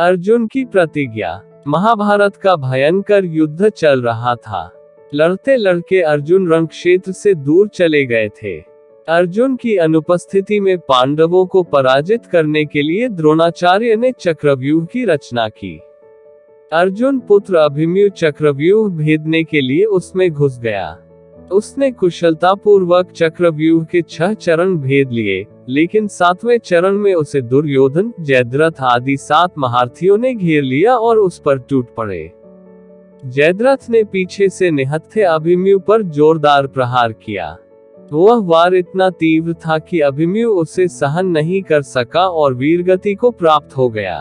अर्जुन की प्रतिज्ञा। महाभारत का भयंकर युद्ध चल रहा था। लड़ते लड़के अर्जुन रण क्षेत्र से दूर चले गए थे। अर्जुन की अनुपस्थिति में पांडवों को पराजित करने के लिए द्रोणाचार्य ने चक्रव्यूह की रचना की। अर्जुन पुत्र अभिमन्यु चक्रव्यूह भेदने के लिए उसमें घुस गया। उसने कुशलतापूर्वक चक्रव्यूह के 6 चरण भेद लिए, लेकिन 7वें चरण में उसे दुर्योधन, जयद्रथ आदि 7 महारथियों ने घेर लिया और उस पर टूट पड़े। जयद्रथ ने पीछे से निहत्थे अभिमन्यु पर जोरदार प्रहार किया। वह वार इतना तीव्र था कि अभिमन्यु उसे सहन नहीं कर सका और वीरगति को प्राप्त हो गया।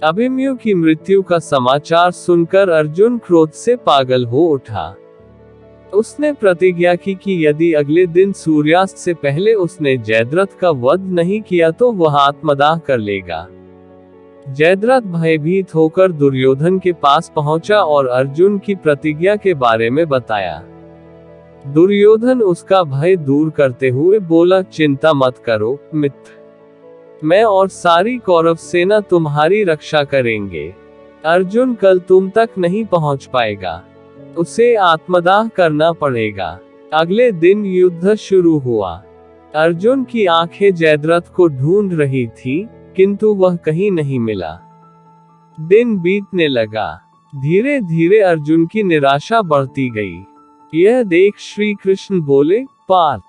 अभिमन्यु की मृत्यु का समाचार सुनकर अर्जुन क्रोध से पागल हो उठा। उसने प्रतिज्ञा की कि यदि अगले दिन सूर्यास्त से पहले उसने जयद्रथ का वध नहीं किया तो वह आत्मदाह कर लेगा। जयद्रथ भयभीत होकर दुर्योधन के पास पहुंचा और अर्जुन की प्रतिज्ञा के बारे में बताया। दुर्योधन उसका भय दूर करते हुए बोला, चिंता मत करो मित्र, मैं और सारी कौरव सेना तुम्हारी रक्षा करेंगे। अर्जुन कल तुम तक नहीं पहुंच पाएगा, उसे आत्मदाह करना पड़ेगा। अगले दिन युद्ध शुरू हुआ। अर्जुन की आंखें जयद्रथ को ढूंढ रही थी, किंतु वह कहीं नहीं मिला। दिन बीतने लगा। धीरे धीरे अर्जुन की निराशा बढ़ती गई। यह देख श्री कृष्ण बोले, पार्थ,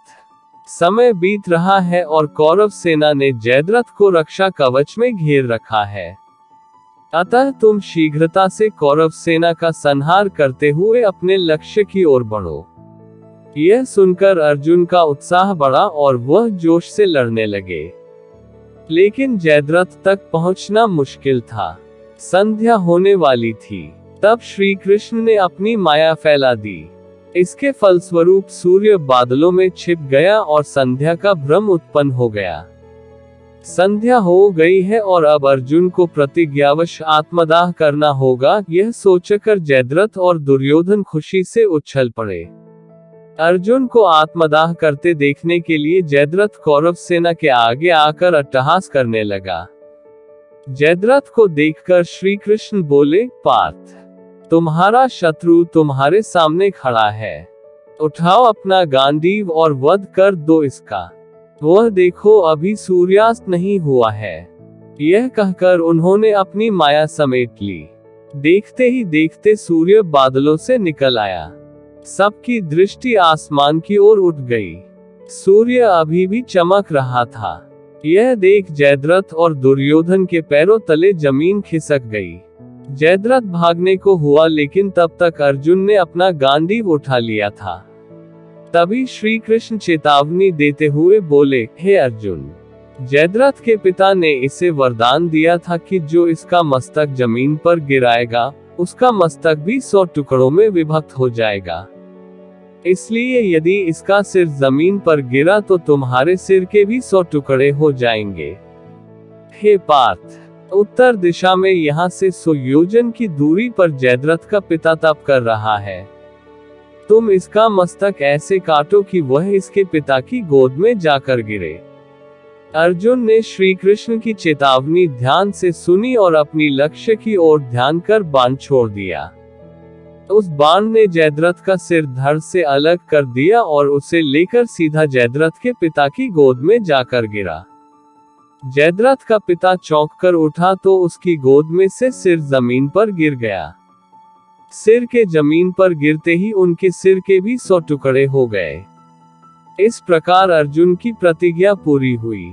समय बीत रहा है और कौरव सेना ने जयद्रथ को रक्षा कवच में घेर रखा है। अतः तुम शीघ्रता से कौरव सेना का संहार करते हुए अपने लक्ष्य की ओर बढ़ो। यह सुनकर अर्जुन का उत्साह बढ़ा और वह जोश से लड़ने लगे। लेकिन जयद्रथ तक पहुंचना मुश्किल था। संध्या होने वाली थी। तब श्री कृष्ण ने अपनी माया फैला दी। इसके फलस्वरूप सूर्य बादलों में छिप गया और संध्या का भ्रम उत्पन्न हो गया। संध्या हो गई है और अब अर्जुन को प्रतिज्ञावश आत्मदाह करना होगा, यह सोचकर जयद्रथ और दुर्योधन खुशी से उछल पड़े। अर्जुन को आत्मदाह करते देखने के लिए जयद्रथ कौरव सेना के आगे आकर अट्टहास करने लगा। जयद्रथ को देखकर श्री कृष्ण बोले, पार्थ, तुम्हारा शत्रु तुम्हारे सामने खड़ा है। उठाओ अपना गांडीव और वध कर दो इसका। वह देखो अभी सूर्यास्त नहीं हुआ है। यह कहकर उन्होंने अपनी माया समेट ली। देखते ही देखते सूर्य बादलों से निकल आया। सबकी दृष्टि आसमान की ओर उठ गई। सूर्य अभी भी चमक रहा था। यह देख जयद्रथ और दुर्योधन के पैरों तले जमीन खिसक गई। जयद्रथ भागने को हुआ, लेकिन तब तक अर्जुन ने अपना गांडीव उठा लिया था। तभी श्री कृष्ण चेतावनी देते हुए बोले, हे अर्जुन, जयद्रथ के पिता ने इसे वरदान दिया था कि जो इसका मस्तक जमीन पर गिराएगा, उसका मस्तक भी 100 टुकड़ों में विभक्त हो जाएगा। इसलिए यदि इसका सिर जमीन पर गिरा तो तुम्हारे सिर के भी 100 टुकड़े हो जाएंगे। हे पार्थ, उत्तर दिशा में यहाँ से 100 योजन की दूरी पर जयद्रथ का पिता तप कर रहा है। तुम इसका मस्तक ऐसे काटो कि वह इसके पिता की गोद में जाकर गिरे। अर्जुन ने श्री कृष्ण की चेतावनी ध्यान से सुनी और अपनी लक्ष्य की ओर ध्यान कर बाण छोड़ दिया। उस बाण ने जयद्रथ का सिर धड़ से अलग कर दिया और उसे लेकर सीधा जयद्रथ के पिता की गोद में जाकर गिरा। जयद्रथ का पिता चौंक कर उठा तो उसकी गोद में से सिर जमीन पर गिर गया। सिर के जमीन पर गिरते ही उनके सिर के भी 100 टुकड़े हो गए। इस प्रकार अर्जुन की प्रतिज्ञा पूरी हुई।